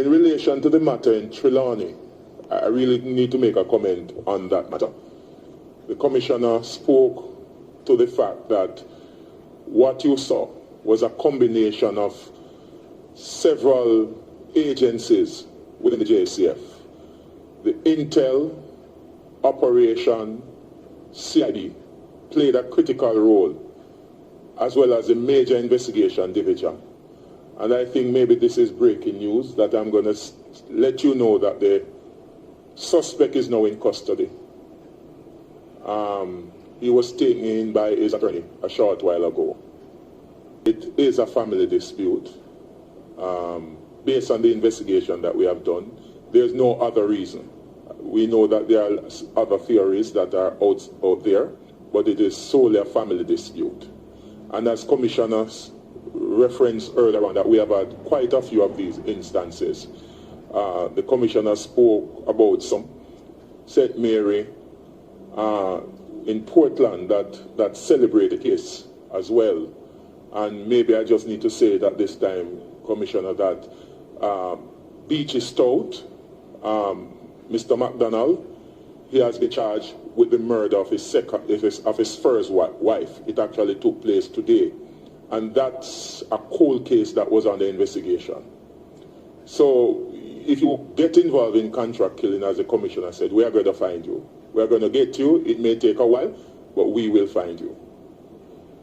In relation to the matter in Trelawney, I really need to make a comment on that matter. The Commissioner spoke to the fact that what you saw was a combination of several agencies within the JCF. The Intel, Operation, CID played a critical role, as well as the Major Investigation Division. And I think maybe this is breaking news, that I'm going to let you know that the suspect is now in custody. He was taken in by his attorney a short while ago. It is a family dispute. Based on the investigation that we have done, there's no other reason. We know that there are other theories that are out there, but it is solely a family dispute. And as commissioners referenced earlier on, that we have had quite a few of these instances. The commissioner spoke about some, St. Mary in Portland that celebrate the case as well. And maybe I just need to say that this time, Commissioner, that Beachy Stout, Mr. McDonald, he has been charged with the murder of his first wife. It actually took place today. And that's a cold case that was under investigation. So if you get involved in contract killing, as the Commissioner said, we are going to find you. We are going to get you. It may take a while, but we will find you.